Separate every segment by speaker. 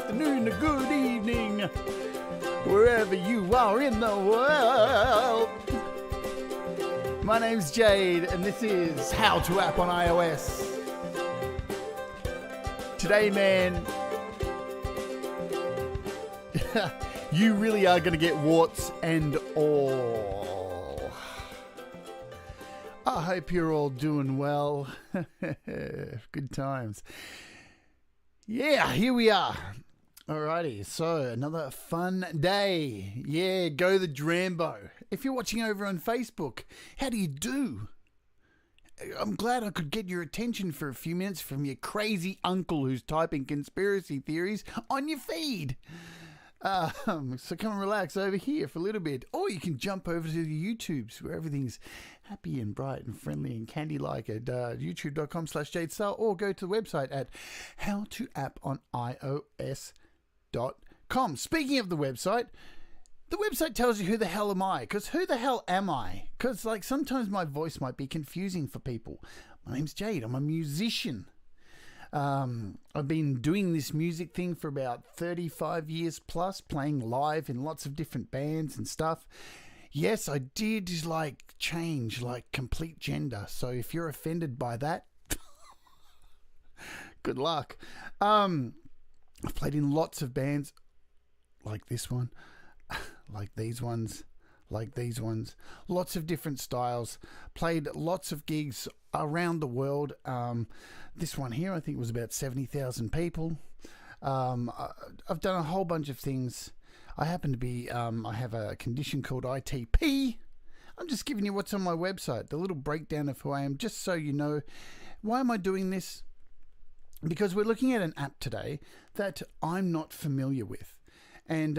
Speaker 1: afternoon, a good evening, wherever you are in the world. My name's Jade, and this is How to App on iOS. Today, man, you really are going to get warts and all. I hope you're all doing well. Good times. Yeah, here we are. Alrighty, so another fun day. Yeah, go the Drambo. If you're watching over on Facebook, how do you do? I'm glad I could get your attention for a few minutes from your crazy uncle who's typing conspiracy theories on your feed. So come and relax over here for a little bit. Or you can jump over to the YouTubes where everything's happy and bright and friendly and candy-like at youtube.com/JadeStarr, or go to the website at howtoapponIOS.com. Speaking of the website tells you who the hell am I, because who the hell am I? Because like sometimes my voice might be confusing for people. My name's Jade. I'm a musician. I've been doing this music thing for about 35 years plus, playing live in lots of different bands and stuff. Yes, I did change complete gender. So if you're offended by that, good luck. I've played in lots of bands like this one, like these ones, like these ones, lots of different styles, played lots of gigs around the world. This one here, I think, was about 70,000 people. I've done a whole bunch of things. I happen to be, I have a condition called ITP. I'm just giving you what's on my website, the little breakdown of who I am, just so you know. Why am I doing this? Because we're looking at an app today that I'm not familiar with. And,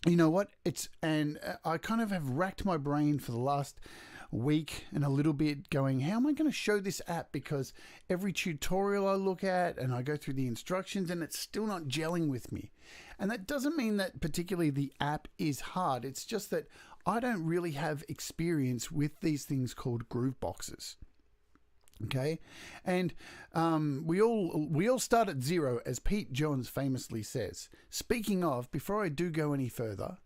Speaker 1: you know what? I kind of have racked my brain for the last week and a little bit going, how am I going to show this app? Because every tutorial I look at and I go through the instructions and it's still not gelling with me. And that doesn't mean that particularly the app is hard. It's just that I don't really have experience with these things called Grooveboxes. Okay, and we all start at zero, as Pete Johns famously says. Speaking of, before I do go any further,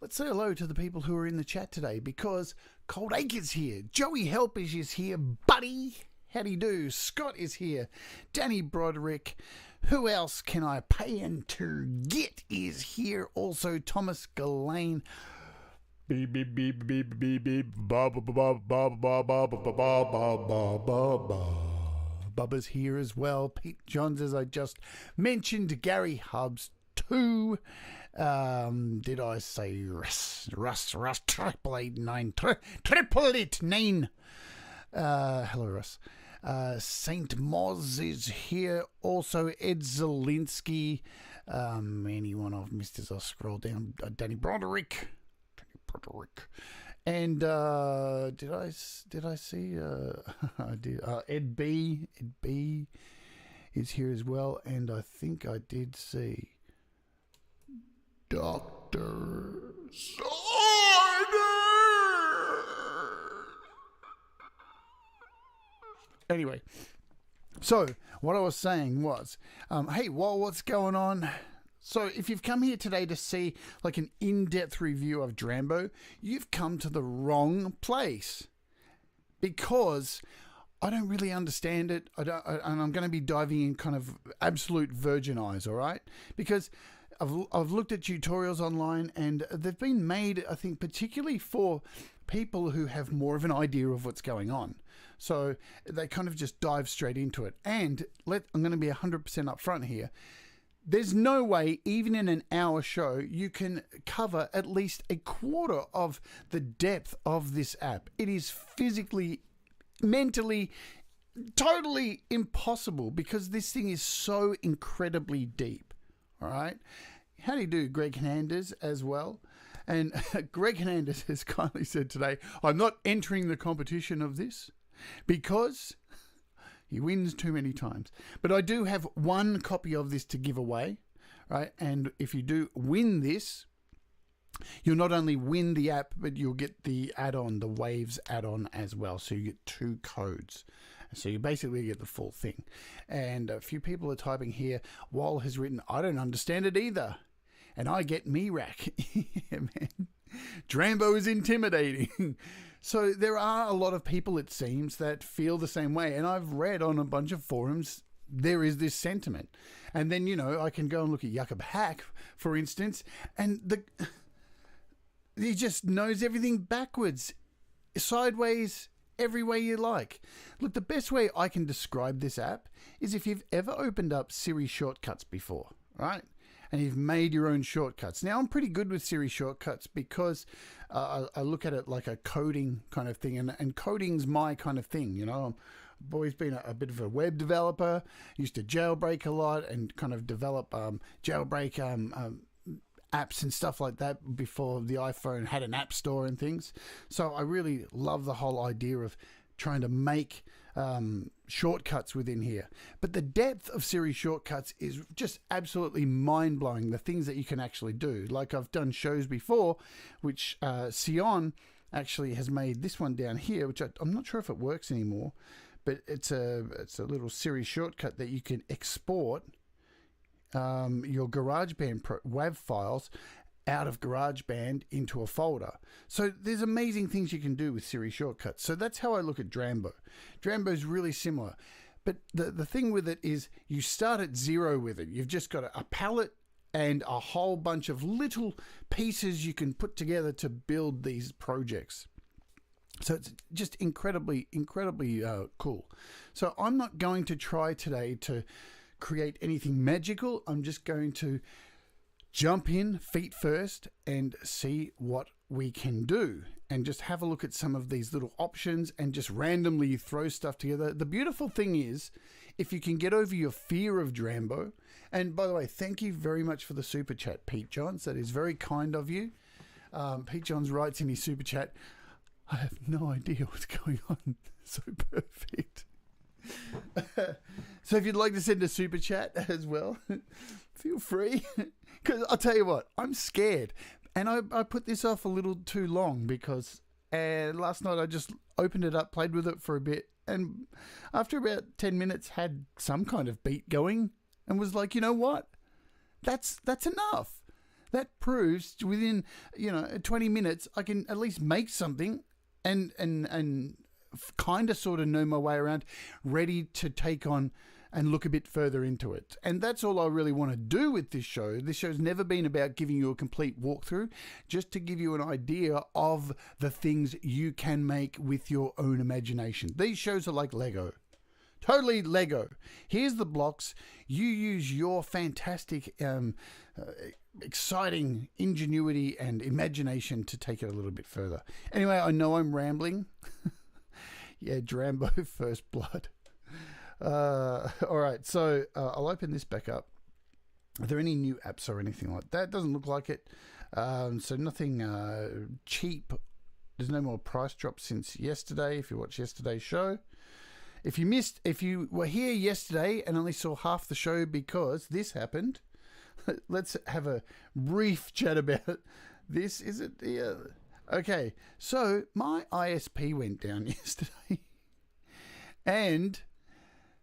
Speaker 1: let's say hello to the people who are in the chat today, because Cold Ache is here, Joey Helpish is here, buddy, how do you do? Scott is here, Danny Broderick, who else can I pay and to get is here, also Thomas Gillane. Beep beep beep beep beep beep ba ba ba ba ba ba ba ba ba ba ba ba. Bubba's here as well. Pete Johns, as I just mentioned. Gary Hubbs too. Did I say Russ 8889 888 hello Russ. Saint Moz is here. Also Ed Zielinski. Anyone I've missed as I scroll down. Danny Broderick. And did I see I did Ed B is here as well, and I think I did see Dr. Sider. Anyway, so what I was saying was, hey, what's going on? So if you've come here today to see like an in-depth review of Drambo, you've come to the wrong place, because I don't really understand it. And I'm going to be diving in kind of absolute virgin eyes, all right? Because I've looked at tutorials online and they've been made, I think, particularly for people who have more of an idea of what's going on. So they kind of just dive straight into it. And I'm going to be 100% upfront here. There's no way, even in an hour show, you can cover at least a quarter of the depth of this app. It is physically, mentally, totally impossible, because this thing is so incredibly deep. All right? How do you do, Greg Hernandez, as well? And Greg Hernandez has kindly said today, I'm not entering the competition of this because he wins too many times. But I do have one copy of this to give away, right? And if you do win this, you'll not only win the app, but you'll get the add-on, the Waves add-on as well. So you get 2 codes So you basically get the full thing. And a few people are typing here, Wall has written, I don't understand it either. And I get me rack. Yeah, man. Drambo is intimidating. So there are a lot of people, it seems, that feel the same way. And I've read on a bunch of forums, there is this sentiment. And then, you know, I can go and look at Jakob Hack, for instance, and he just knows everything backwards, sideways, every way you like. Look, the best way I can describe this app is if you've ever opened up Siri shortcuts before, right? And you've made your own shortcuts. Now, I'm pretty good with Siri shortcuts because I look at it like a coding kind of thing, and coding's my kind of thing, you know. I've always been a bit of a web developer, used to jailbreak a lot and kind of develop jailbreak apps and stuff like that before the iPhone had an app store and things. So I really love the whole idea of trying to make shortcuts within here. But the depth of Siri shortcuts is just absolutely mind-blowing, the things that you can actually do. Like I've done shows before, which Sion actually has made this one down here, which I'm not sure if it works anymore, but it's a little Siri shortcut that you can export your GarageBand WAV files out of GarageBand into a folder. So there's amazing things you can do with Siri shortcuts. So that's how I look at Drambo. Drambo's really similar. But the thing with it is you start at zero with it. You've just got a palette and a whole bunch of little pieces you can put together to build these projects. So it's just incredibly, incredibly cool. So I'm not going to try today to create anything magical. I'm just going to jump in feet first and see what we can do and just have a look at some of these little options and just randomly throw stuff together. The beautiful thing is, if you can get over your fear of Drambo, and by the way, thank you very much for the super chat, Pete Johns. That is very kind of you. Pete Johns writes in his super chat, I have no idea what's going on. So perfect. So if you'd like to send a super chat as well, feel free. Because I'll tell you what, I'm scared. And I put this off a little too long because last night I just opened it up, played with it for a bit, and after about 10 minutes had some kind of beat going and was like, you know what? That's enough. That proves within, 20 minutes I can at least make something and kind of sort of know my way around, ready to take on and look a bit further into it. And that's all I really want to do with this show. This show's never been about giving you a complete walkthrough, just to give you an idea of the things you can make with your own imagination. These shows are like Lego. Totally Lego. Here's the blocks. You use your fantastic, exciting ingenuity and imagination to take it a little bit further. Anyway, I know I'm rambling. Yeah, Drambo First Blood. All right, so I'll open this back up. Are there any new apps or anything like that? Doesn't look like it. So nothing cheap. There's no more price drops since yesterday, if you watched yesterday's show. If you were here yesterday and only saw half the show because this happened, let's have a brief chat about this. Is it? Yeah. Okay, so my ISP went down yesterday. And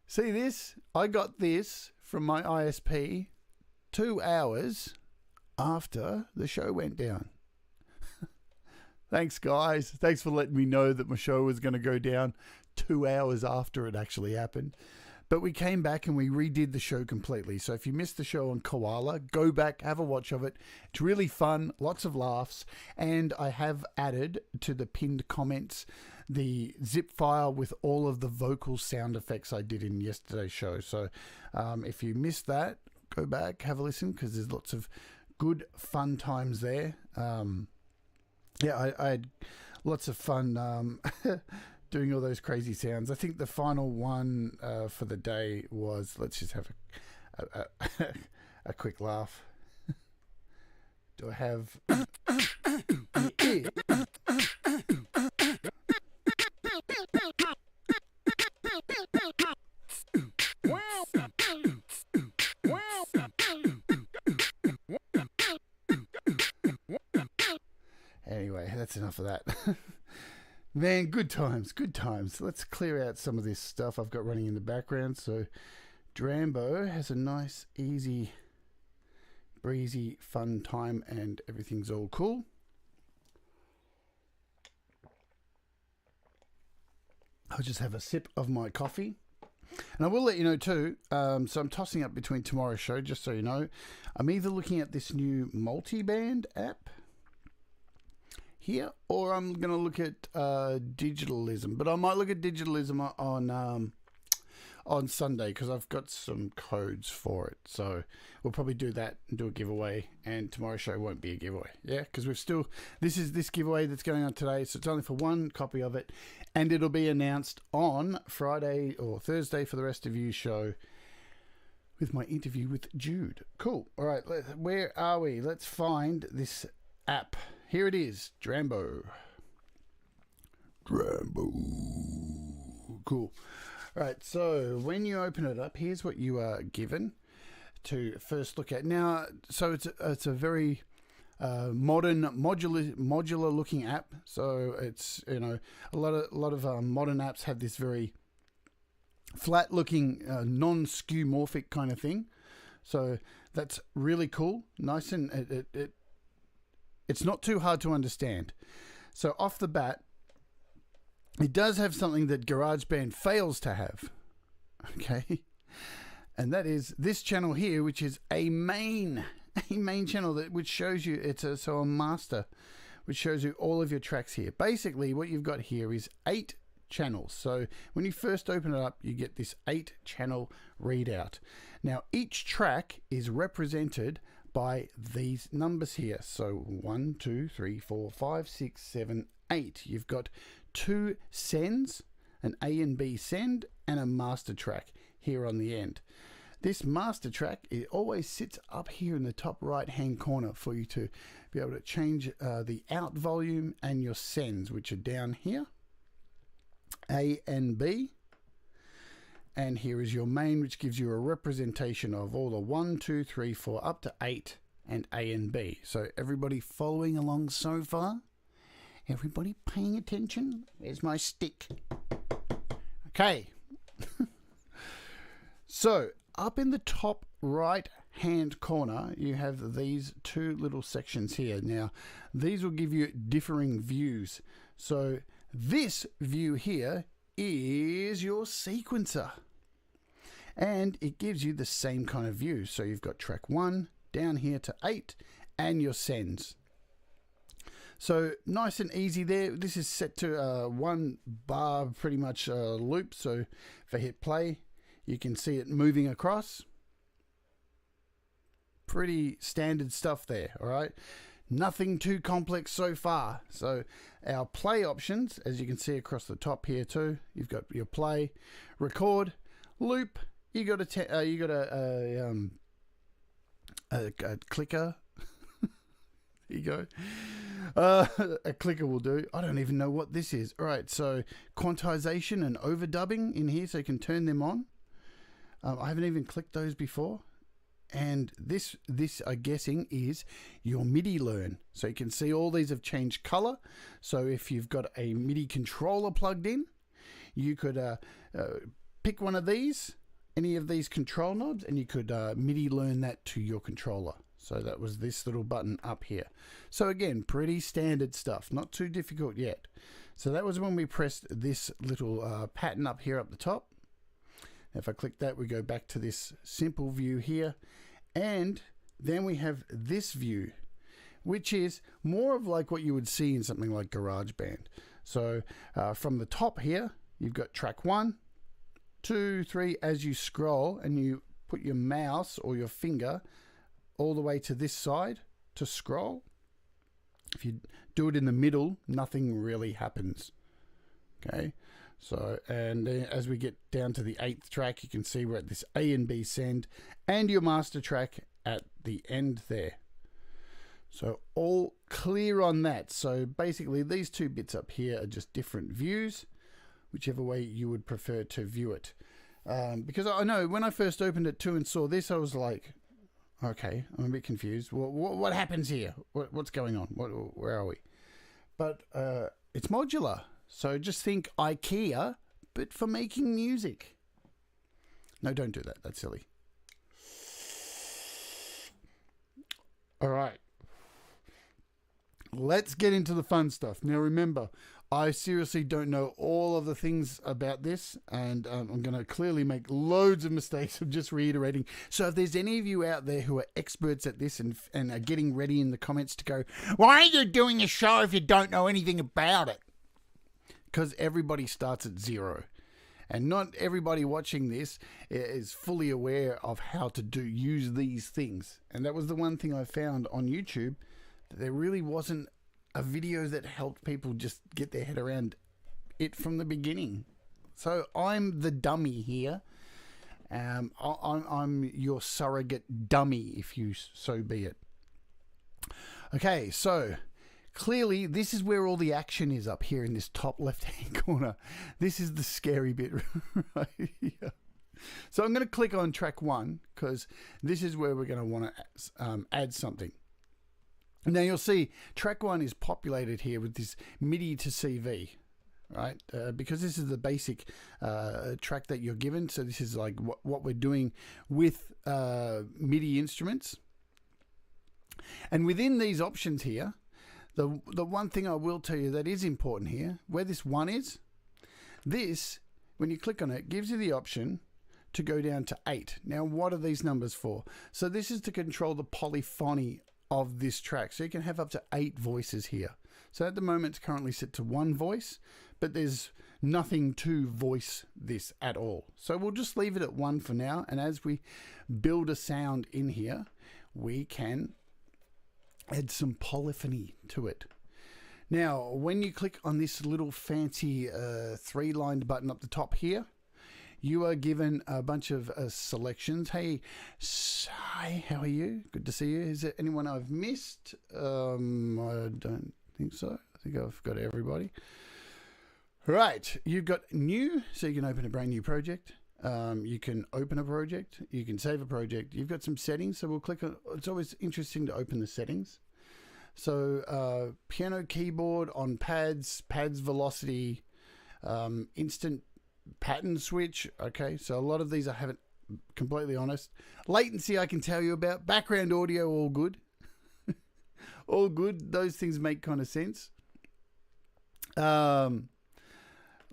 Speaker 1: see this? I got this from my ISP 2 hours after the show went down. Thanks, guys. Thanks for letting me know that my show was going to go down 2 hours after it actually happened. But we came back and we redid the show completely. So if you missed the show on Koala, go back, have a watch of it. It's really fun, lots of laughs. And I have added to the pinned comments the zip file with all of the vocal sound effects I did in yesterday's show. So if you missed that, go back, have a listen, because there's lots of good, fun times there. I had lots of fun doing all those crazy sounds. I think the final one for the day was, let's just have a quick laugh. Do I have... Anyway, that's enough of that. Man, good times, good times. Let's clear out some of this stuff I've got running in the background. So Drambo has a nice, easy, breezy, fun time and everything's all cool. I'll just have a sip of my coffee. And I will let you know too, so I'm tossing up between tomorrow's show, just so you know. I'm either looking at this new multi-band app here, or I'm going to look at digitalism. But I might look at digitalism on Sunday, because I've got some codes for it. So we'll probably do that and do a giveaway, and tomorrow's show won't be a giveaway. Yeah, because we've still, this is this giveaway that's going on today, so it's only for one copy of it, and it'll be announced on Friday or Thursday for the rest of you show with my interview with Jude. Cool. All right, where are we? Let's find this app. Here it is, Drambo. Cool. All right, so when you open it up, here's what you are given to first look at. Now, so it's a very modern modular looking app. So it's, you know, a lot of modern apps have this very flat looking non-skeuomorphic kind of thing. So that's really cool. Nice, and it's not too hard to understand. So off the bat, it does have something that GarageBand fails to have, okay? And that is this channel here, which is a main channel which shows you, it's a master, which shows you all of your tracks here. Basically, what you've got here is 8 channels. So when you first open it up, you get this 8-channel readout. Now, each track is represented by these numbers here. So 1, 2, 3, 4, 5, 6, 7, 8. You've got 2 sends, an A and B send, and a master track here on the end. This master track, it always sits up here in the top right hand corner for you to be able to change the out volume and your sends, which are down here, A and B. And here is your main, which gives you a representation of all the 1, 2, 3, 4 up to 8 and A and B. So everybody following along so far? Everybody paying attention? There's my stick. Okay. So up in the top right hand corner, you have these 2 little sections here. Now, these will give you differing views. So this view here is your sequencer, and it gives you the same kind of view. So you've got track 1 down here to 8 and your sends. So nice and easy there. This is set to 1 bar pretty much loop. So if I hit play, you can see it moving across. Pretty standard stuff there, all right? Nothing too complex so far. So our play options, as you can see across the top here too, you've got your play, record, loop. You got a clicker. There you go. A clicker will do. I don't even know what this is. All right, so quantization and overdubbing in here, so you can turn them on. I haven't even clicked those before. And this I'm guessing is your MIDI learn. So you can see all these have changed color. So if you've got a MIDI controller plugged in, you could pick one of these, any of these control knobs, and you could MIDI learn that to your controller. So that was this little button up here. So again, pretty standard stuff, not too difficult yet. So that was when we pressed this little pattern up here up the top. If I click that, we go back to this simple view here. And then we have this view, which is more of like what you would see in something like GarageBand. So from the top here, you've got track 1, 2, 3. As you scroll and you put your mouse or your finger all the way to this side to scroll, if you do it in the middle, nothing really happens. Okay. So, and as we get down to the 8th track, you can see we're at this A and B send and your master track at the end there. So all clear on that. So basically these 2 bits up here are just different views, whichever way you would prefer to view it. Because I know when I first opened it too and saw this, I was like, okay, I'm a bit confused. What happens here? What's going on? Where are we? But it's modular. So just think IKEA, but for making music. No, don't do that. That's silly. All right. Let's get into the fun stuff. Now, remember, I seriously don't know all of the things about this, and I'm going to clearly make loads of mistakes of just reiterating. So if there's any of you out there who are experts at this and are getting ready in the comments to go, why are you doing a show if you don't know anything about it? Because everybody starts at zero. And not everybody watching this is fully aware of how to use these things. And that was the one thing I found on YouTube, that there really wasn't a video that helped people just get their head around it from the beginning. So I'm the dummy here. I'm your surrogate dummy, if you so be it. Okay, so clearly this is where all the action is, up here in this top left-hand corner. This is the scary bit right here. So I'm going to click on track 1 because this is where we're going to want to add something. Now you'll see track 1 is populated here with this MIDI to CV, right? Because this is the basic track that you're given. So this is like what we're doing with MIDI instruments. And within these options here, the one thing I will tell you that is important here, where this 1 is, this, when you click on it, gives you the option to go down to 8. Now, what are these numbers for? So this is to control the polyphony of this track. So you can have up to 8 voices here. So at the moment it's currently set to 1 voice, but there's nothing to voice this at all. So we'll just leave it at 1 for now. And as we build a sound in here, we can add some polyphony to it. Now, when you click on this little fancy 3-lined button up the top here, you are given a bunch of selections. Hey, hi, how are you? Good to see you. Is there anyone I've missed? I don't think so. I think I've got everybody. Right, you've got new, so you can open a brand new project. You can open a project. You can save a project. You've got some settings, so we'll click on. It's always interesting to open the settings. So piano keyboard on pads velocity, instant pattern switch. Okay, so a lot of these I haven't, completely honest. Latency I can tell you about. Background audio, all good. All good. Those things make kind of sense.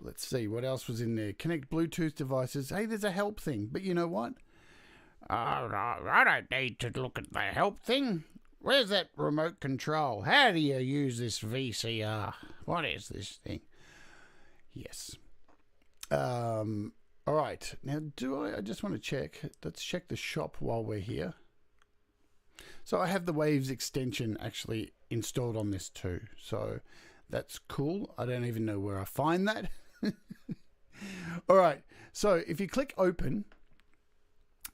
Speaker 1: Let's see what else was in there. Connect Bluetooth devices. Hey, there's a help thing, but you know what? I don't need to look at the help thing. Where's that remote control? How do you use this VCR? What is this thing? Yes. All right. Now, I just want to check. Let's check the shop while we're here. So I have the Waves extension actually installed on this too. So that's cool. I don't even know where I find that. All right. So if you click open,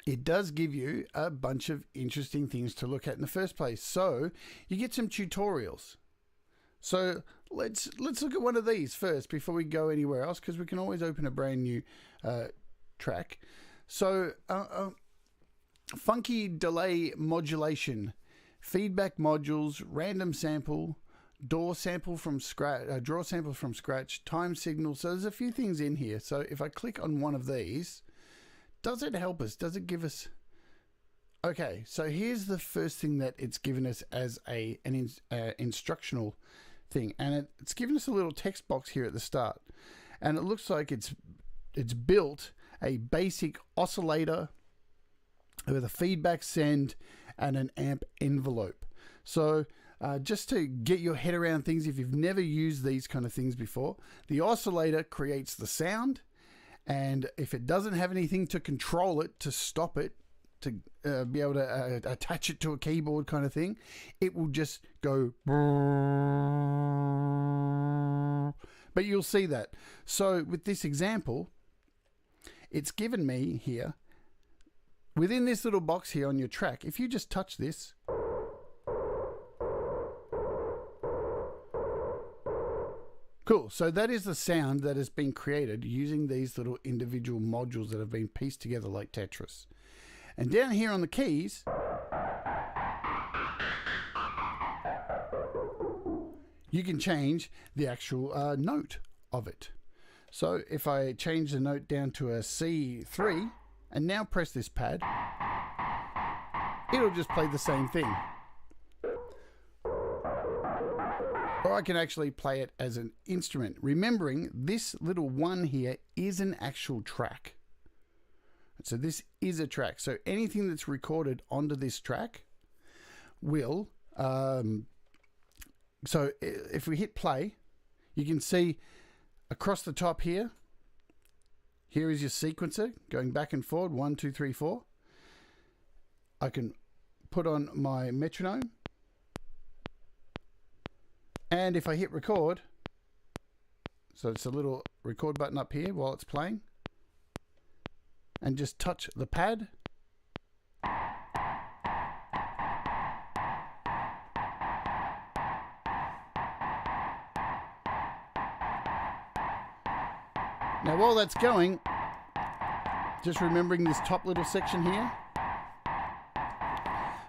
Speaker 1: it does give you a bunch of interesting things to look at in the first place. So you get some tutorials. So let's look at one of these first before we go anywhere else, because we can always open a brand new track. So funky delay modulation, feedback modules, random sample, draw sample from scratch, time signal. So there's a few things in here. So if I click on one of these, does it help us? Does it give us? Okay, so here's the first thing that it's given us as an instructional thing, and it's given us a little text box here at the start, and it looks like it's built a basic oscillator with a feedback send and an amp envelope. So just to get your head around things, if you've never used these kind of things before, the oscillator creates the sound, and if it doesn't have anything to control it, to stop it, to be able to attach it to a keyboard kind of thing, it will just go. But you'll see that. So with this example, it's given me here, within this little box here on your track, if you just touch this, cool. So that is the sound that has been created using these little individual modules that have been pieced together like Tetris. And down here on the keys, you can change the actual note of it. So if I change the note down to a C3 and now press this pad, it'll just play the same thing. Or I can actually play it as an instrument, remembering this little one here is an actual track. So this is a track. So anything that's recorded onto this track will, so if we hit play, you can see across the top here, here is your sequencer going back and forward, 1, 2, 3, 4. I can put on my metronome. And if I hit record, so it's a little record button up here while it's playing, and just touch the pad, now while that's going, just remembering this top little section here.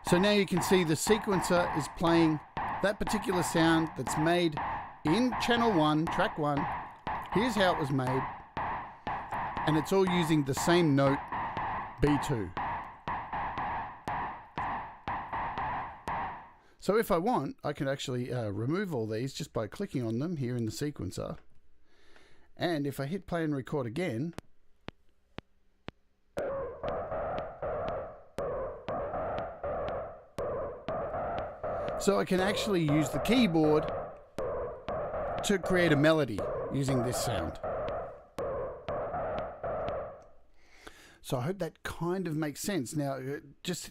Speaker 1: So now you can see the sequencer is playing that particular sound that's made in channel 1, track 1. Here's how it was made. And it's all using the same note, B2. So if I want, I can actually remove all these just by clicking on them here in the sequencer. And if I hit play and record again, so I can actually use the keyboard to create a melody using this sound. So I hope that kind of makes sense. Now, just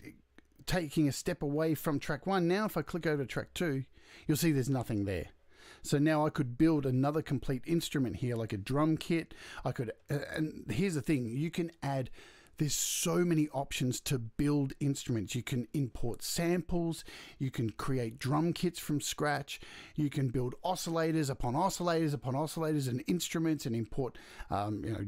Speaker 1: taking a step away from track 1, now if I click over to track 2, you'll see there's nothing there. So now I could build another complete instrument here, like a drum kit. I could, and here's the thing, you can add, there's so many options to build instruments. You can import samples, you can create drum kits from scratch, you can build oscillators upon oscillators upon oscillators and instruments, and import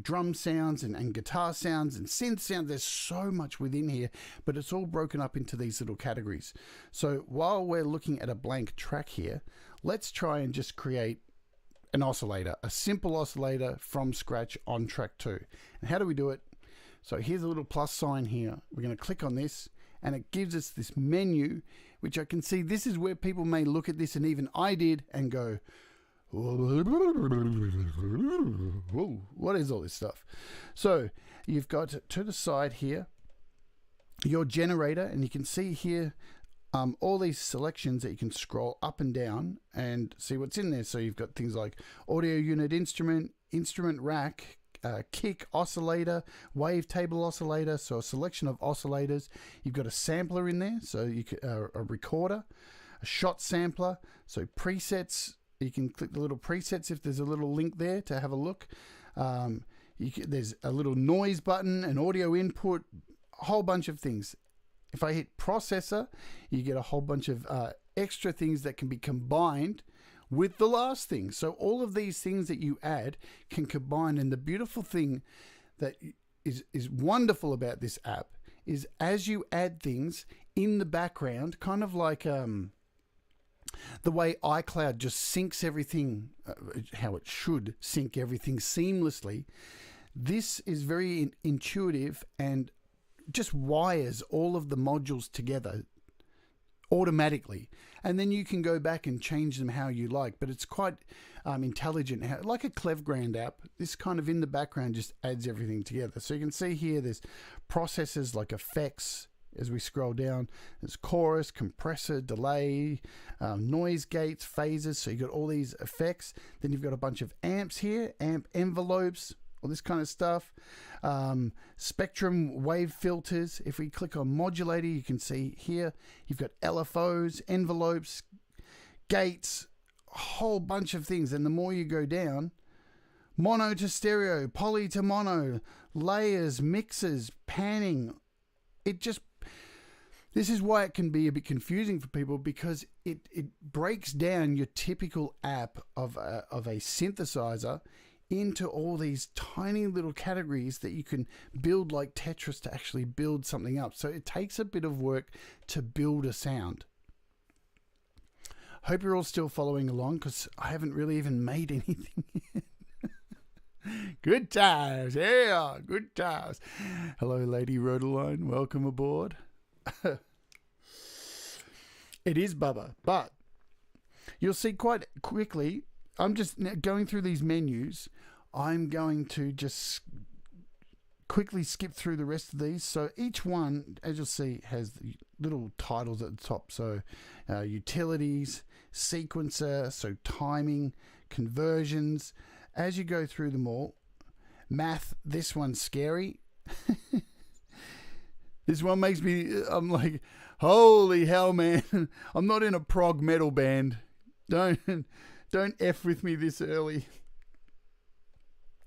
Speaker 1: drum sounds and guitar sounds and synth sounds. There's so much within here, but it's all broken up into these little categories. So while we're looking at a blank track here, let's try and just create an oscillator, a simple oscillator from scratch on track 2. And how do we do it? So here's a little plus sign here. We're going to click on this and it gives us this menu, which I can see this is where people may look at this, and even I did, and go, whoa, what is all this stuff? So you've got to the side here your generator, and you can see here all these selections that you can scroll up and down and see what's in there. So you've got things like audio unit instrument, instrument rack, kick oscillator, wavetable oscillator, so a selection of oscillators. You've got a sampler in there, so you can, a recorder, a shot sampler, so presets. You can click the little presets if there's a little link there to have a look. There's a little noise button, an audio input, a whole bunch of things. If I hit processor, you get a whole bunch of extra things that can be combined with the last thing. So all of these things that you add can combine, and the beautiful thing that is wonderful about this app is as you add things in the background, kind of like the way iCloud just syncs everything, how it should sync everything seamlessly. This is very intuitive and just wires all of the modules together automatically, and then you can go back and change them how you like. But it's quite intelligent, like a Clevgrand app. This kind of in the background just adds everything together. So you can see here there's processes like effects. As we scroll down, there's chorus, compressor, delay, noise gates, phases. So you've got all these effects. Then you've got a bunch of amps here, amp envelopes, all this kind of stuff. Spectrum wave filters. If we click on modulator, you can see here you've got LFOs, envelopes, gates, a whole bunch of things. And the more you go down, mono to stereo, poly to mono, layers, mixes, panning. This is why it can be a bit confusing for people, because it breaks down your typical app of a synthesizer into all these tiny little categories that you can build like Tetris to actually build something up. So it takes a bit of work to build a sound. Hope you're all still following along, because I haven't really even made anything yet. Good times. Yeah, good times. Hello, Lady Rodeline. Welcome aboard. It is Bubba, but you'll see quite quickly, I'm just going through these menus. I'm going to just quickly skip through the rest of these. So each one, as you'll see, has little titles at the top. So utilities, sequencer, so timing, conversions. As you go through them all, math, this one's scary. This one makes me, I'm like, holy hell, man. I'm not in a prog metal band. Don't F with me this early.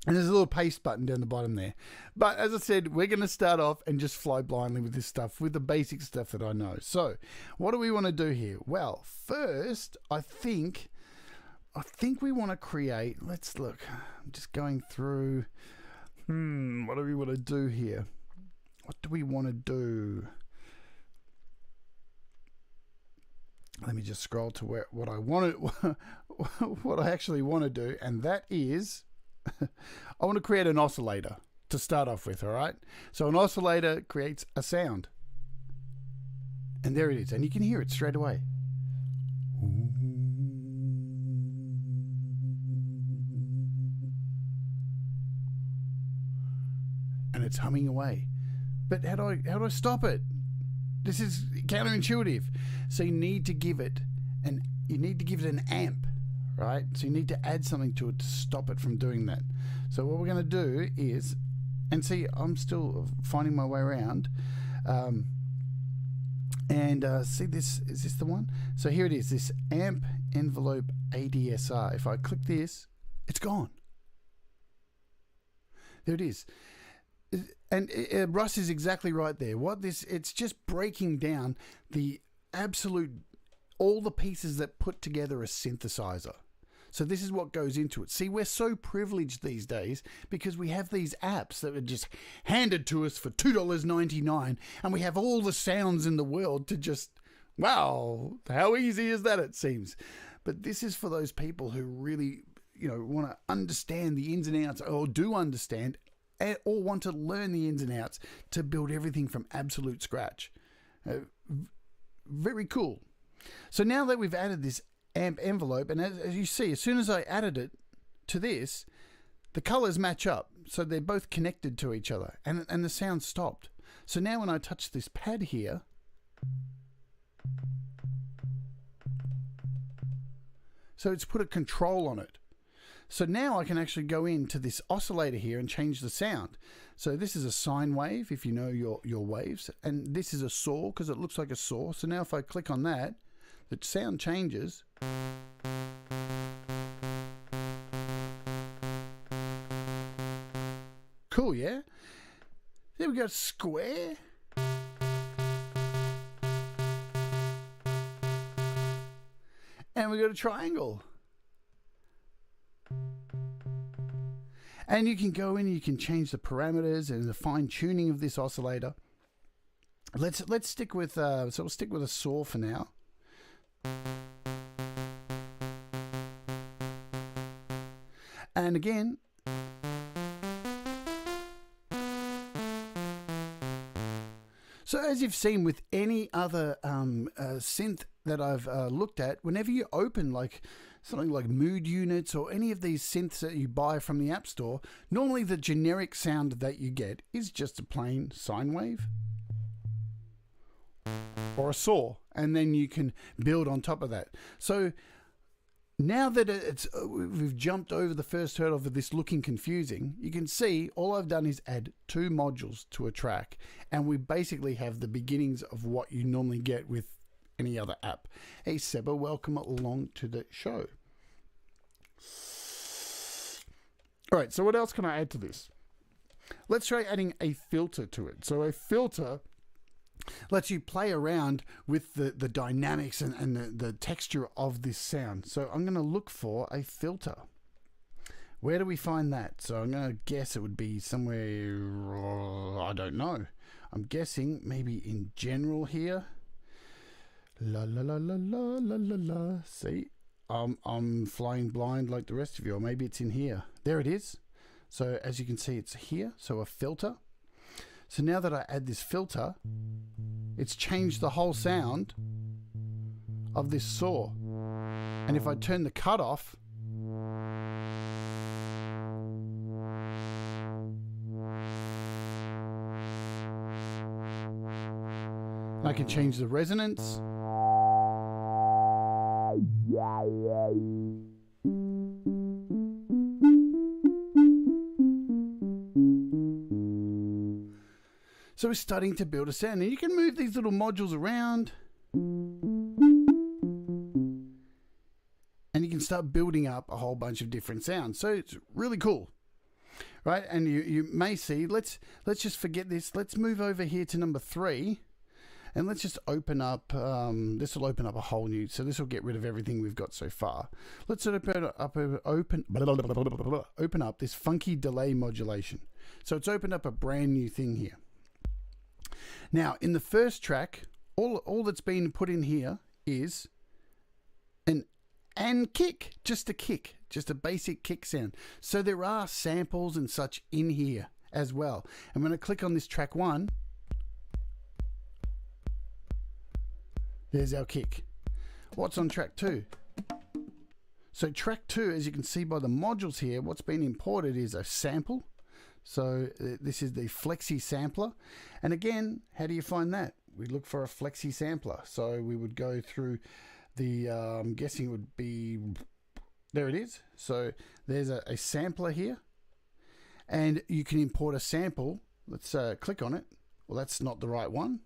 Speaker 1: And there's a little paste button down the bottom there. But as I said, we're going to start off and just fly blindly with this stuff, with the basic stuff that I know. So what do we want to do here? Well, first, I think we want to create, let's look. I'm just going through, what do we want to do here? What do we want to do? Let me just scroll to what I want to, what I actually want to do, and that is, I want to create an oscillator to start off with, all right? So an oscillator creates a sound. And there it is, and you can hear it straight away. And it's humming away. But how do I stop it? This is counterintuitive. So you need to give it an amp, right? So you need to add something to it to stop it from doing that. So what we're going to do is, and see, I'm still finding my way around. See this, is this the one? So here it is, this amp envelope ADSR. If I click this, it's gone. There it is. And Russ is exactly right there. It's just breaking down the absolute, all the pieces that put together a synthesizer. So this is what goes into it. See, we're so privileged these days because we have these apps that are just handed to us for $2.99, and we have all the sounds in the world to just, wow, how easy is that, it seems. But this is for those people who really, want to understand the ins and outs, or do understand, or want to learn the ins and outs to build everything from absolute scratch. Very cool. So now that we've added this amp envelope, and as you see, as soon as I added it to this, the colors match up. So they're both connected to each other, and the sound stopped. So now when I touch this pad here, so it's put a control on it. So now I can actually go into this oscillator here and change the sound. So this is a sine wave, if you know your waves, and this is a saw because it looks like a saw. So now if I click on that, the sound changes. Cool, yeah? Then we got square. And we got a triangle. And you can go in and you can change the parameters and the fine tuning of this oscillator. Let's stick with so we'll stick with a saw for now. And again, so as you've seen with any other synth that I've looked at, whenever you open like something like mood units or any of these synths that you buy from the App Store, normally the generic sound that you get is just a plain sine wave or a saw, and then you can build on top of that. So now that we've jumped over the first hurdle of this looking confusing, you can see all I've done is add 2 modules to a track, and we basically have the beginnings of what you normally get with any other app. Hey Seba, welcome along to the show. All right, so what else can I add to this? Let's try adding a filter to it. So a filter lets you play around with the dynamics and the texture of this sound. So I'm going to look for a filter. Where do we find that? So I'm going to guess it would be somewhere, I don't know. I'm guessing maybe in general here. La la la la la la la la. See, I'm flying blind like the rest of you, or maybe it's in here. There it is. So as you can see, it's here, so a filter. So now that I add this filter, it's changed the whole sound of this saw. And if I turn the cut off, I can change the resonance. So we're starting to build a sound, and you can move these little modules around and you can start building up a whole bunch of different sounds. So it's really cool, right? And you may see, let's just forget this. Let's move over here to number 3, and let's just open up, this will open up a whole new, so this will get rid of everything we've got so far. Let's open up this funky delay modulation. So it's opened up a brand new thing here. Now, in the first track, all that's been put in here is an kick, just a basic kick sound. So there are samples and such in here as well. And when I click on this track 1, there's our kick. What's on track 2? So track 2, as you can see by the modules here, what's been imported is a sample. So this is the flexi sampler. And again, how do you find that? We look for a flexi sampler. So we would go through the, I'm guessing it would be, there it is. So there's a sampler here. And you can import a sample. Let's click on it. Well, that's not the right one.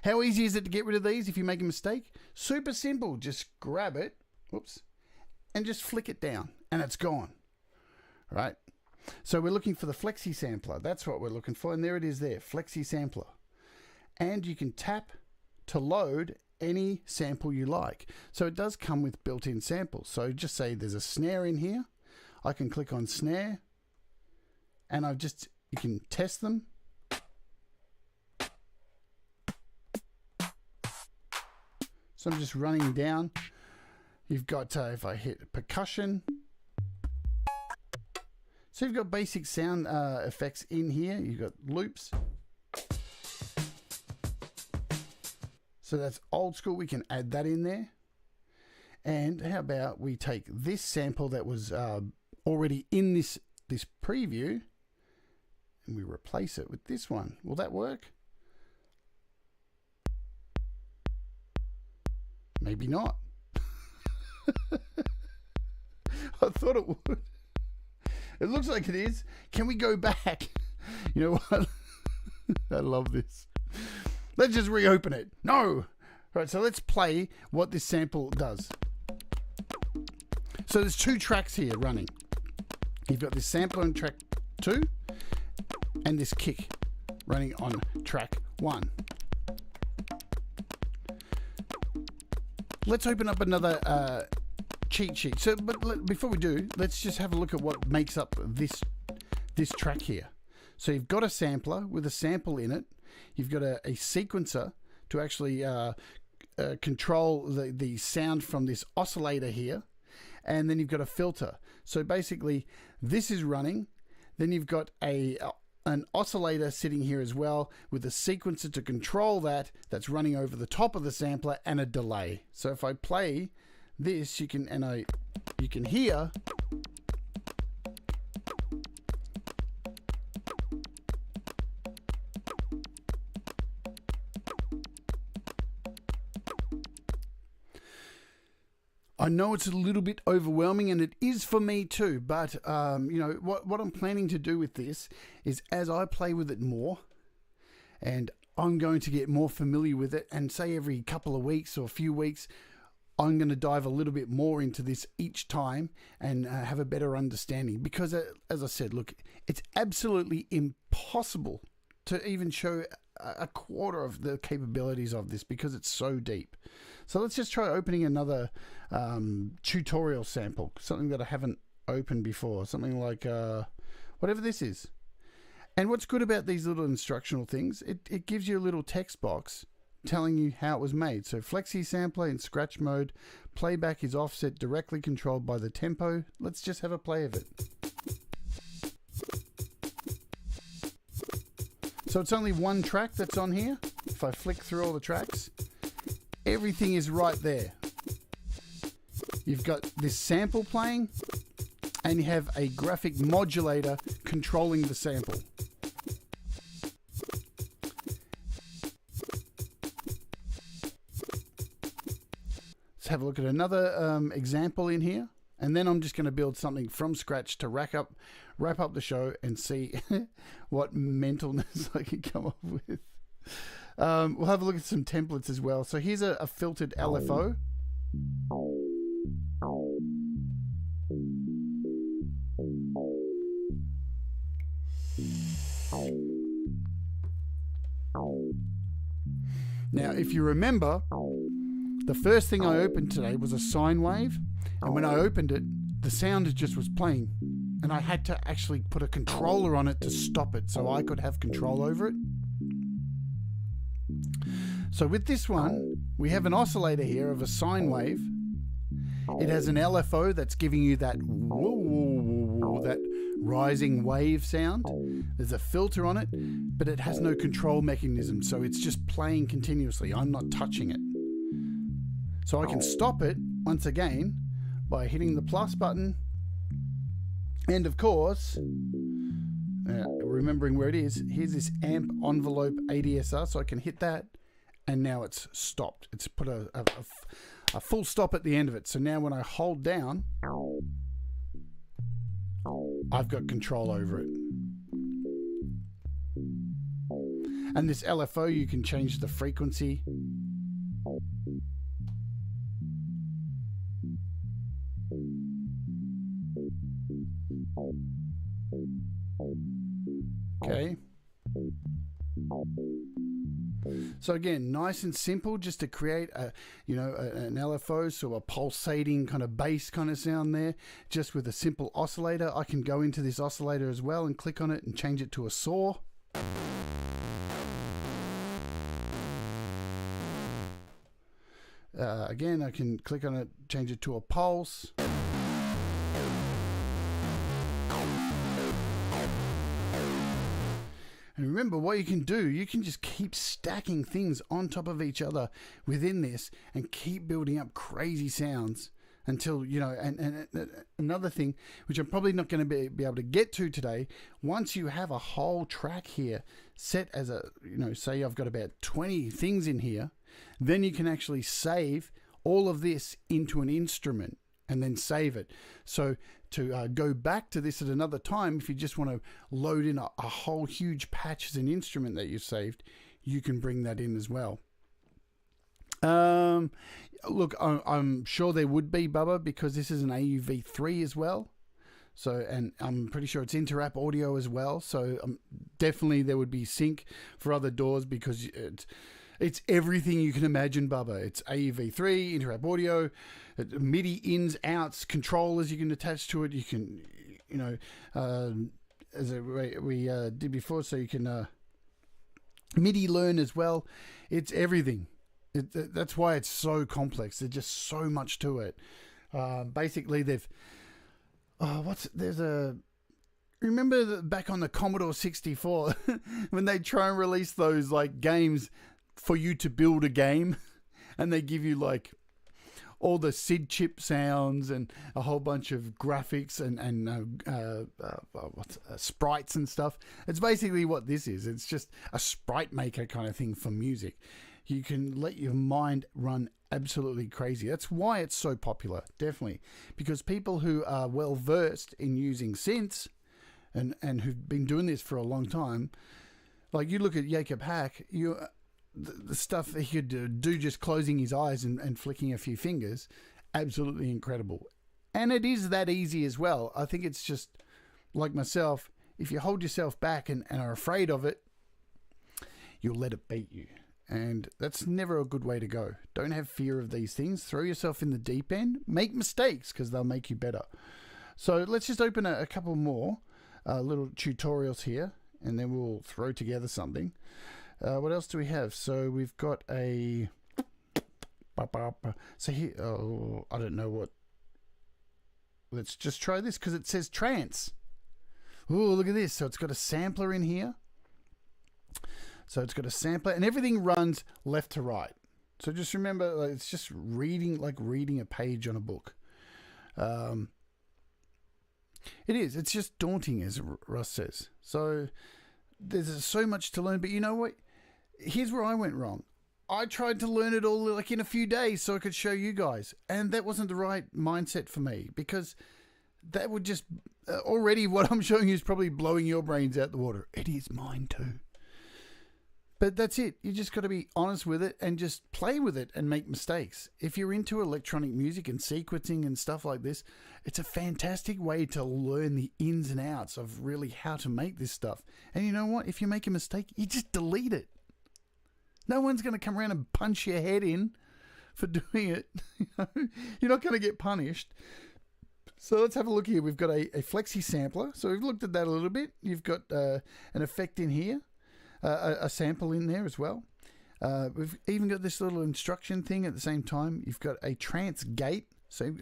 Speaker 1: How easy is it to get rid of these if you make a mistake? Super simple. Just grab it, whoops, and just flick it down and it's gone, right? So we're looking for the flexi sampler. That's what we're looking for. And there it is there, flexi sampler. And you can tap to load any sample you like. So it does come with built-in samples. So just say there's a snare in here. I can click on snare and you can test them. So I'm just running down. You've got, if I hit percussion, so you've got basic sound effects in here. You've got loops. So that's old school. We can add that in there. And how about we take this sample that was already in this preview and we replace it with this one. Will that work? Maybe not. I thought it would. It looks like it is. Can we go back? You know what? I love this. Let's just reopen it. No. Right, so let's play what this sample does. So there's 2 tracks here running. You've got this sample on track 2 and this kick running on track 1. Let's open up another cheat sheet. So, but before we do, let's just have a look at what makes up this track here. So you've got a sampler with a sample in it. You've got a sequencer to actually control the sound from this oscillator here. And then you've got a filter. So basically, this is running. Then you've got an oscillator sitting here as well with a sequencer to control that's running over the top of the sampler and a delay. So if I play this, you can hear I know it's a little bit overwhelming, and it is for me too, but you know what I'm planning to do with this is, as I play with it more and I'm going to get more familiar with it, and say every couple of weeks or a few weeks I'm going to dive a little bit more into this each time and have a better understanding, because as I said, look, it's absolutely impossible to even show a quarter of the capabilities of this because it's so deep. So let's just try opening another tutorial sample, something that I haven't opened before, something like whatever this is. And what's good about these little instructional things, it gives you a little text box telling you how it was made. So flexi sampler in scratch mode, playback is offset directly controlled by the tempo. Let's just have a play of it. So it's only one track that's on here. If I flick through all the tracks, everything is right there. You've got this sample playing, and you have a graphic modulator controlling the sample. Let's have a look at another example in here, and then I'm just going to build something from scratch to wrap up the show and see what mentalness I can come up with. We'll have a look at some templates as well. So here's a filtered LFO. Now, if you remember, the first thing I opened today was a sine wave, and when I opened it, the sound just was playing, and I had to actually put a controller on it to stop it so I could have control over it. So with this one, we have an oscillator here of a sine wave. It has an LFO that's giving you that whoa, that rising wave sound. There's a filter on it, but it has no control mechanism, so it's just playing continuously. I'm not touching it. So I can stop it once again by hitting the plus button. And of course, remembering where it is, here's this amp envelope ADSR, so I can hit that, and now it's stopped. It's put a full stop at the end of it. So now when I hold down, I've got control over it. And this LFO, you can change the frequency. Okay. So again, nice and simple, just to create an LFO, so a pulsating kind of bass kind of sound there, just with a simple oscillator. I can go into this oscillator as well and click on it and change it to a saw. Again, I can click on it, change it to a pulse. And remember, what you can do, you can just keep stacking things on top of each other within this and keep building up crazy sounds until, and another thing, which I'm probably not going to be able to get to today, once you have a whole track here set as say I've got about 20 things in here, then you can actually save all of this into an instrument and then save it. So to go back to this at another time, if you just want to load in a whole huge patch as an instrument that you've saved, you can bring that in as well. Look, I'm sure there would be, Bubba, because this is an AUV3 as well. So, and I'm pretty sure it's inter-app audio as well. So definitely there would be sync for other doors, because it's everything you can imagine, Bubba. It's AUV3, inter-app audio, MIDI ins, outs, controllers you can attach to it. You can, as we did before, so you can MIDI learn as well. It's everything. That's why it's so complex. There's just so much to it. Basically, remember back on the Commodore 64 when they try and release those like games for you to build a game, and they give you like all the SID chip sounds and a whole bunch of graphics and sprites and stuff. It's basically what this is. It's just a sprite maker kind of thing for music. You can let your mind run absolutely crazy. That's why it's so popular, definitely, because people who are well versed in using synths and who've been doing this for a long time, like you look at Jacob Hack, the stuff that he could do just closing his eyes and flicking a few fingers, absolutely incredible. And it is that easy as well. I think it's just like myself, if you hold yourself back and are afraid of it, you'll let it beat you. And that's never a good way to go. Don't have fear of these things. Throw yourself in the deep end. Make mistakes, because they'll make you better. So let's just open a couple more little tutorials here, and then we'll throw together something. What else do we have? So we've got a... So here... Oh, I don't know what... Let's just try this, because it says trance. Oh, look at this. So it's got a sampler in here. So it's got a sampler, and everything runs left to right. So just remember, like, it's just reading, like reading a page on a book. It is. It's just daunting, as Russ says. So there's so much to learn. But you know what? Here's where I went wrong. I tried to learn it all like in a few days so I could show you guys. And that wasn't the right mindset for me, because that would just... already what I'm showing you is probably blowing your brains out the water. It is mine too. But that's it. You just got to be honest with it and just play with it and make mistakes. If you're into electronic music and sequencing and stuff like this, it's a fantastic way to learn the ins and outs of really how to make this stuff. And you know what? If you make a mistake, you just delete it. No one's going to come around and punch your head in for doing it. You're not going to get punished. So let's have a look here. We've got a flexi sampler. So we've looked at that a little bit. You've got an effect in here. A sample in there as well. We've even got this little instruction thing at the same time. You've got a trance gate. So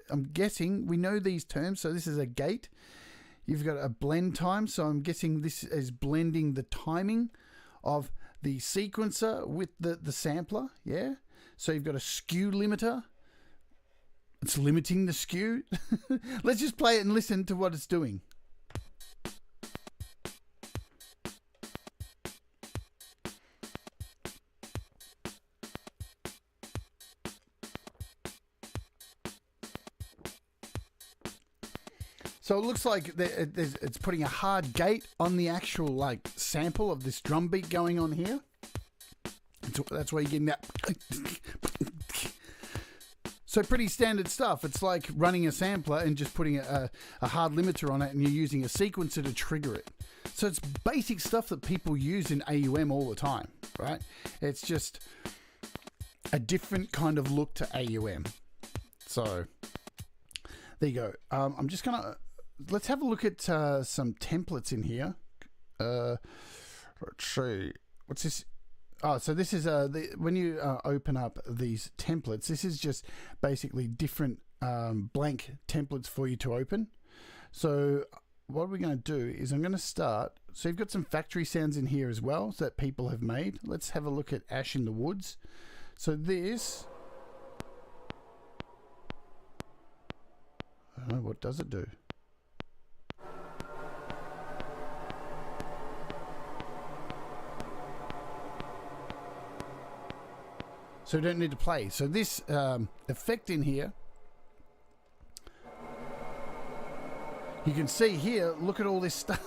Speaker 1: I'm guessing we know these terms. So this is a gate. You've got a blend time. So I'm guessing this is blending the timing of the sequencer with the sampler. Yeah. So you've got a skew limiter. It's limiting the skew. Let's just play it and listen to what it's doing. So it looks like it's putting a hard gate on the actual like sample of this drum beat going on here. That's why you're getting that. So pretty standard stuff. It's like running a sampler and just putting a hard limiter on it, and you're using a sequencer to trigger it. So it's basic stuff that people use in AUM all the time, right? It's just a different kind of look to AUM. So there you go. I'm just going to... Let's have a look at some templates in here. Let's see. What's this? Oh, so this is when you open up these templates, this is just basically different blank templates for you to open. So what we're going to do is I'm going to start. So you've got some factory sounds in here as well that people have made. Let's have a look at Ash in the Woods. So this... I don't know, what does it do? So we don't need to play. So this effect in here, you can see here, look at all this stuff.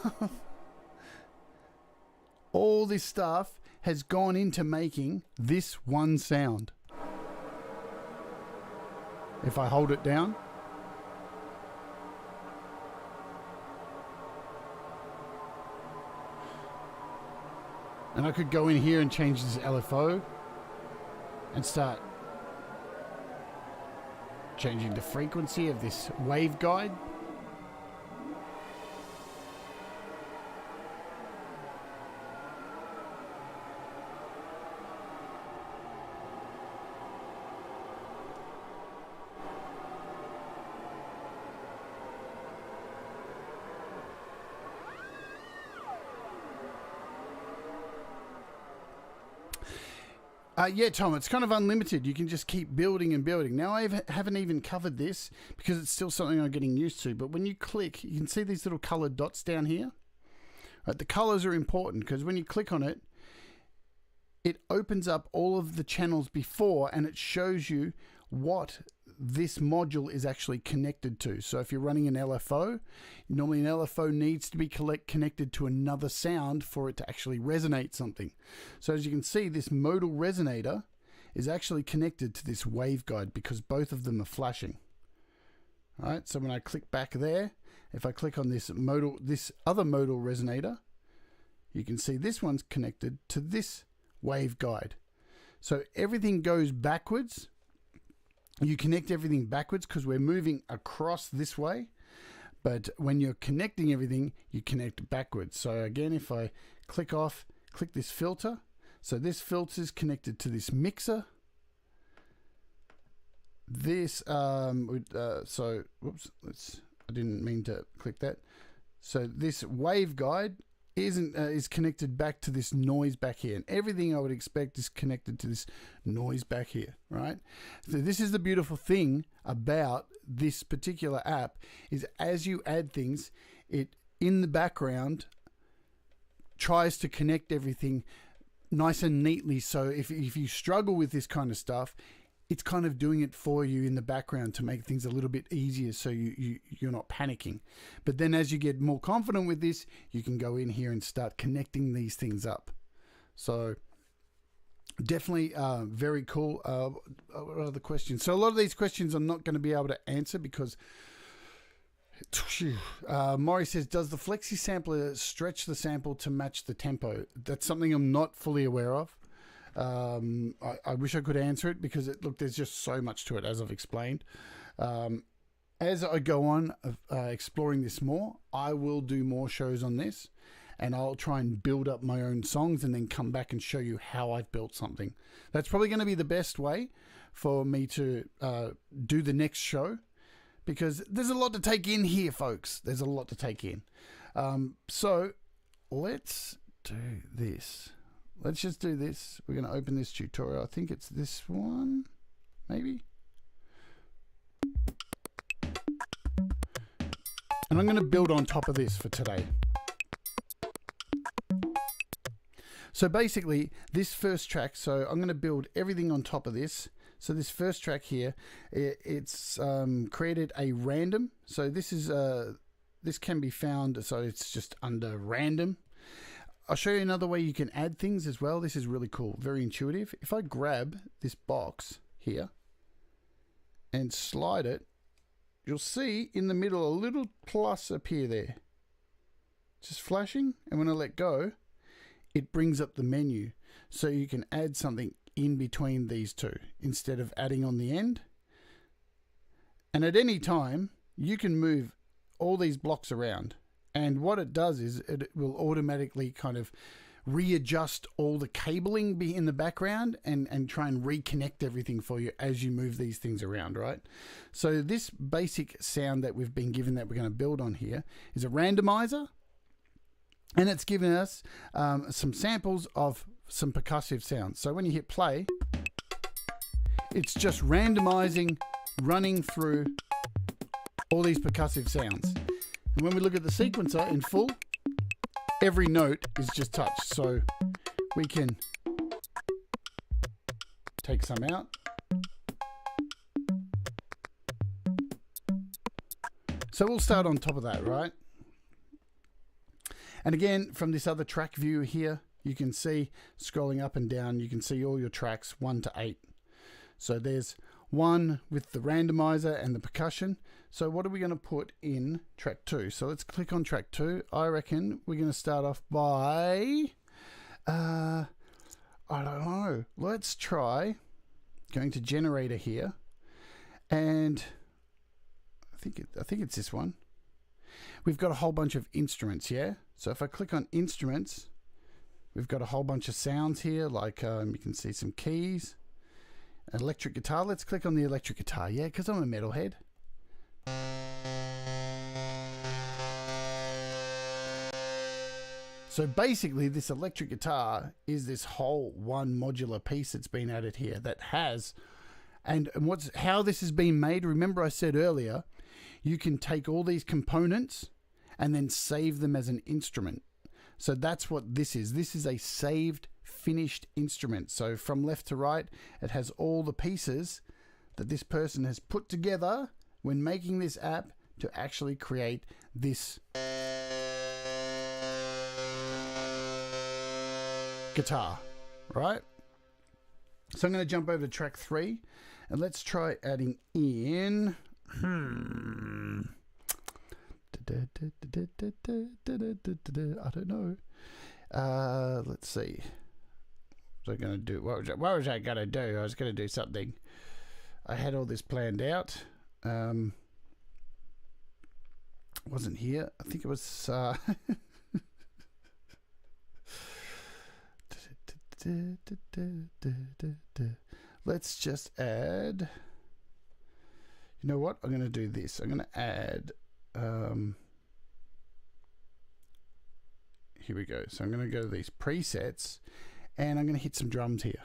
Speaker 1: All this stuff has gone into making this one sound. If I hold it down. And I could go in here and change this LFO. And start changing the frequency of this waveguide. Yeah, Tom, it's kind of unlimited. You can just keep building and building. Now, I haven't even covered this because it's still something I'm getting used to. But when you click, you can see these little colored dots down here. Right, the colors are important because when you click on it, it opens up all of the channels before and it shows you what this module is actually connected to. So if you're running an LFO, normally an LFO needs to be connected to another sound for it to actually resonate something. So as you can see, this modal resonator is actually connected to this waveguide because both of them are flashing. All right, so when I click back there, if I click on this other modal resonator, you can see this one's connected to this waveguide. So everything goes backwards. You connect everything backwards because we're moving across this way. But when you're connecting everything, you connect backwards. So again, if I click this filter. So this filter is connected to this mixer. This, whoops, I didn't mean to click that. So this waveguide is connected back to this noise back here, and everything I would expect is connected to this noise back here, right? So this is the beautiful thing about this particular app, is as you add things, it in the background tries to connect everything nice and neatly. So if you struggle with this kind of stuff, it's kind of doing it for you in the background to make things a little bit easier, so you're not panicking. But then as you get more confident with this, you can go in here and start connecting these things up. So definitely very cool. What are the questions? So a lot of these questions I'm not going to be able to answer because Maury says, does the flexi sampler stretch the sample to match the tempo? That's something I'm not fully aware of. I wish I could answer it, because look, there's just so much to it, as I've explained. As I go on exploring this more, I will do more shows on this, and I'll try and build up my own songs and then come back and show you how I've built something. That's probably going to be the best way for me to do the next show, because there's a lot to take in here, folks. There's a lot to take in. So let's do this. Let's just do this. We're going to open this tutorial. I think it's this one, maybe. And I'm going to build on top of this for today. So basically, this first track, so I'm going to build everything on top of this. So this first track here, it's created a random. So this is this can be found, so it's just under random. I'll show you another way you can add things as well. This is really cool, very intuitive. If I grab this box here and slide it, you'll see in the middle a little plus appear there. Just flashing, and when I let go, it brings up the menu. So you can add something in between these two instead of adding on the end. And at any time, you can move all these blocks around. And what it does is it will automatically kind of readjust all the cabling in the background and try and reconnect everything for you as you move these things around, right? So this basic sound that we've been given that we're going to build on here is a randomizer. And it's given us some samples of some percussive sounds. So when you hit play, it's just randomizing, running through all these percussive sounds. And when we look at the sequencer in full, every note is just touched. So we can take some out. So we'll start on top of that, right? And again, from this other track view here, you can see scrolling up and down, you can see all your tracks 1 to 8. So there's 1 with the randomizer and the percussion. So what are we going to put in track 2? So let's click on track 2. I reckon we're going to start off by, I don't know. Let's try going to generator here. And I think it's this one. We've got a whole bunch of instruments, yeah? So if I click on instruments, we've got a whole bunch of sounds here, like you can see some keys, electric guitar. Let's click on the electric guitar, yeah, because I'm a metalhead. So basically this electric guitar is this whole one modular piece that's been added here that has, and how this has been made. Remember I said earlier, you can take all these components and then save them as an instrument. So that's what this is. This is a saved, finished instrument. So from left to right, it has all the pieces that this person has put together when making this app to actually create this guitar, right? So I'm going to jump over to track 3 and let's try adding in I don't know. Let's see. What was I going to do? What was I going to do? I was going to do something. I had all this planned out. Wasn't here. I think it was. Let's just add. You know what? I'm going to do this. I'm going to add. here we go. So I'm going to go to these presets and I'm going to hit some drums here.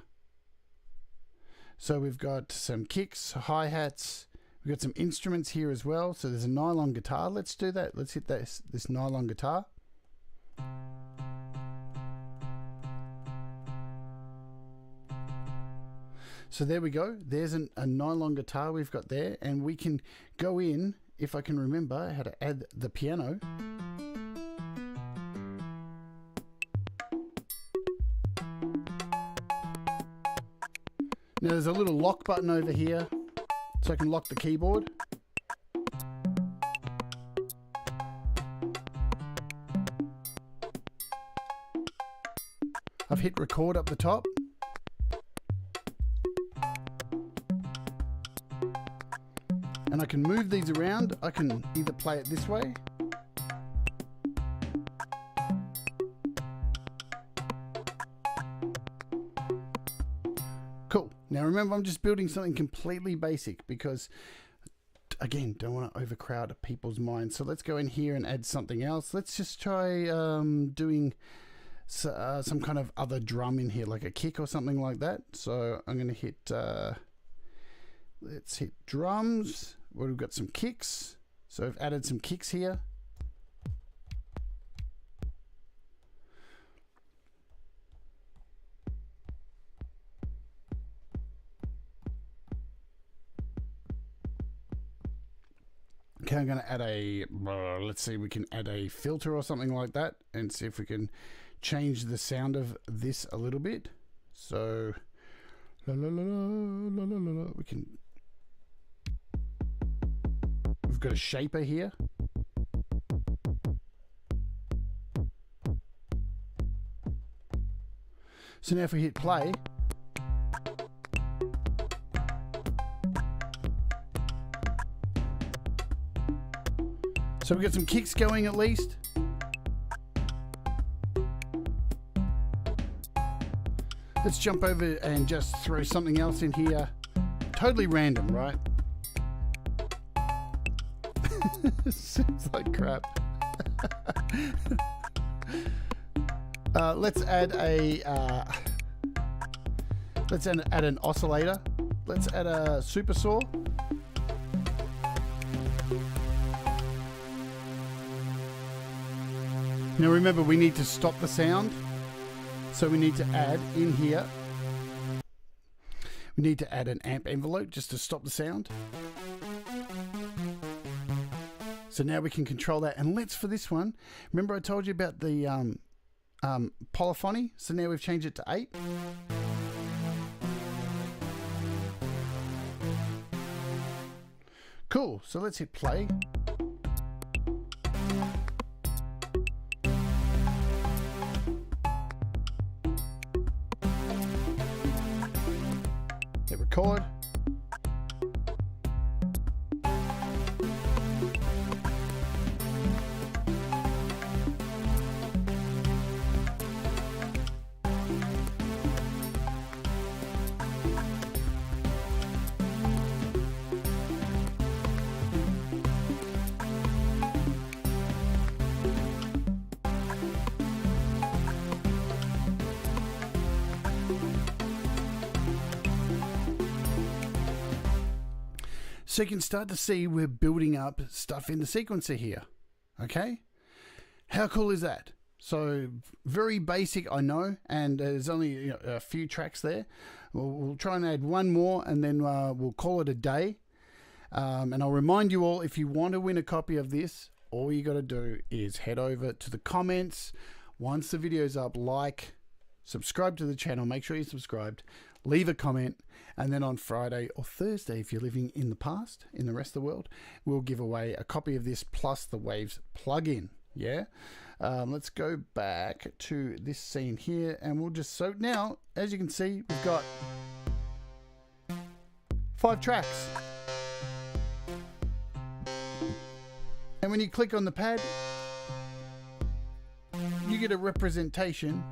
Speaker 1: So we've got some kicks, hi-hats, we've got some instruments here as well. So there's a nylon guitar. Let's do that. Let's hit this nylon guitar. So there we go. There's a nylon guitar we've got there, and we can go in, if I can remember how to add the piano. Now there's a little lock button over here, so I can lock the keyboard. I've hit record up the top. And I can move these around. I can either play it this way. Cool. Now remember, I'm just building something completely basic because, again, don't want to overcrowd people's minds. So let's go in here and add something else. Let's just try doing some kind of other drum in here, like a kick or something like that. So I'm going to hit, let's hit drums. Well, we've got some kicks. So I've added some kicks here. Okay, I'm going to add a, let's see, we can add a filter or something like that and see if we can change the sound of this a little bit. So, we can, we've got a shaper here. So now if we hit play, so we've got some kicks going at least. Let's jump over and just throw something else in here. Totally random, right? Seems like crap. Let's add an oscillator. Let's add a super saw. Now remember, we need to stop the sound. So we need to add in here, we need to add an amp envelope just to stop the sound. So now we can control that. And let's, for this one, remember I told you about the polyphony? So now we've changed it to 8. Cool, so let's hit play. Hit record. So you can start to see we're building up stuff in the sequencer here. Okay? How cool is that? So very basic, I know, and there's only a few tracks there. We'll try and add one more and then we'll call it a day. And I'll remind you all, if you want to win a copy of this, all you got to do is head over to the comments. Once the video's up, like, subscribe to the channel, make sure you're subscribed, leave a comment, and then on Friday or Thursday, if you're living in the past, in the rest of the world, we'll give away a copy of this plus the Waves plugin. Yeah. Let's go back to this scene here, and we'll just, so now, as you can see, we've got 5 tracks. And when you click on the pad, you get a representation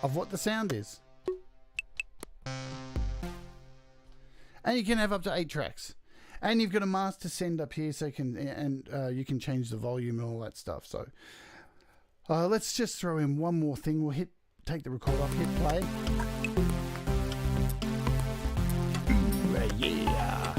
Speaker 1: of what the sound is. And you can have up to 8 tracks. And you've got a master send up here, so you can, you can change the volume and all that stuff. So Let's just throw in one more thing. We'll take the record off, hit play. Ooh, yeah.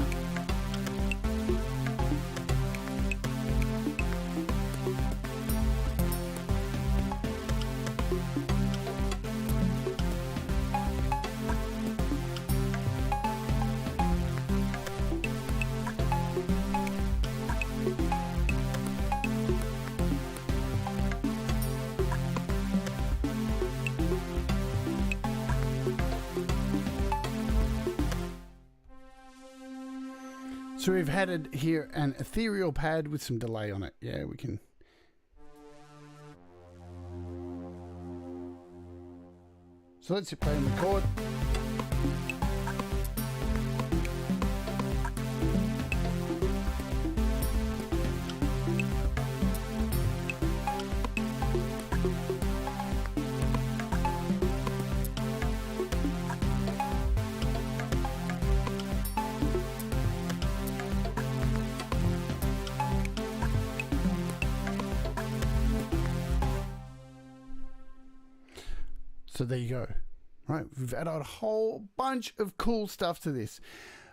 Speaker 1: So we've added here an ethereal pad with some delay on it. Yeah, we can. So let's hit play and record. So there you go. Right, we've added a whole bunch of cool stuff to this.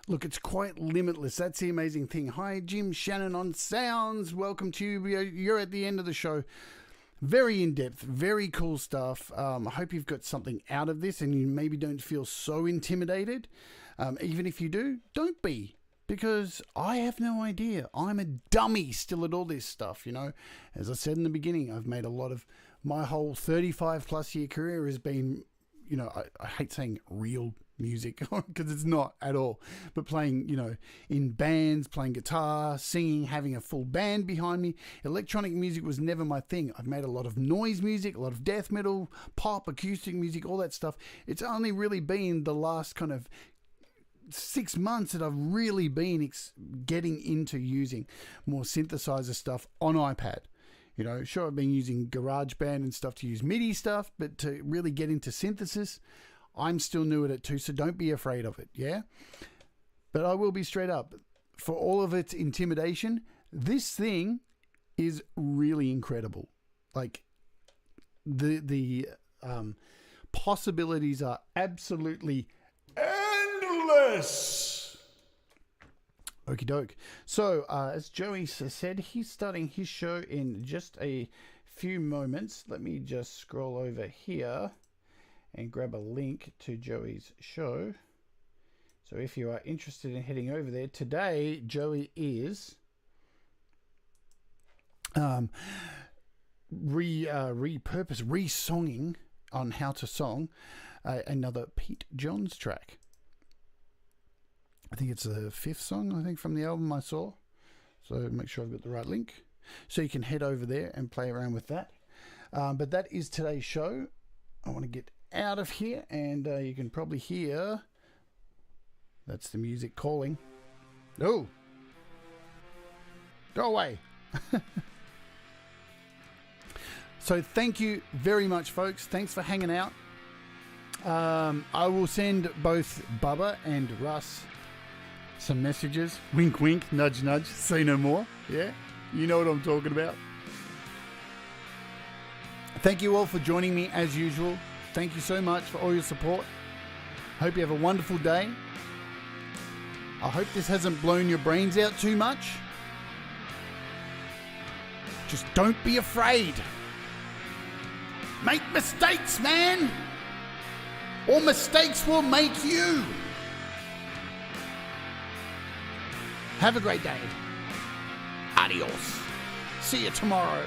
Speaker 1: Look, it's quite limitless. That's the amazing thing. Hi, Jim Shannon on Sounds. Welcome to you. You're at the end of the show. Very in-depth, very cool stuff. I hope you've got something out of this and you maybe don't feel so intimidated. Even if you do, don't be. Because I have no idea. I'm a dummy still at all this stuff, you know. As I said in the beginning, I've made a lot of... My whole 35-plus year career has been, you know, I hate saying real music because it's not at all. But playing, you know, in bands, playing guitar, singing, having a full band behind me. Electronic music was never my thing. I've made a lot of noise music, a lot of death metal, pop, acoustic music, all that stuff. It's only really been the last kind of 6 months that I've really been getting into using more synthesizer stuff on iPad. You know, sure, I've been using GarageBand and stuff to use MIDI stuff, but to really get into synthesis, I'm still new at it too, so don't be afraid of it, yeah? But I will be straight up. For all of its intimidation, this thing is really incredible. Like, the possibilities are absolutely endless. Okie doke. So, as Joey said, he's starting his show in just a few moments. Let me just scroll over here and grab a link to Joey's show. So, if you are interested in heading over there, today Joey is re-songing on How to Song another Pete Johns track. I think it's the 5th song, I think, from the album I saw. So make sure I've got the right link. So you can head over there and play around with that. But that is today's show. I want to get out of here, and you can probably hear... That's the music calling. No! Go away! So thank you very much, folks. Thanks for hanging out. I will send both Bubba and Russ some messages. Wink, wink, nudge, nudge. Say no more. Yeah, you know what I'm talking about. Thank you all for joining me as usual. Thank you so much for all your support. Hope you have a wonderful day. I hope this hasn't blown your brains out too much. Just don't be afraid. Make mistakes, man. Or mistakes will make you. Have a great day. Adios. See you tomorrow.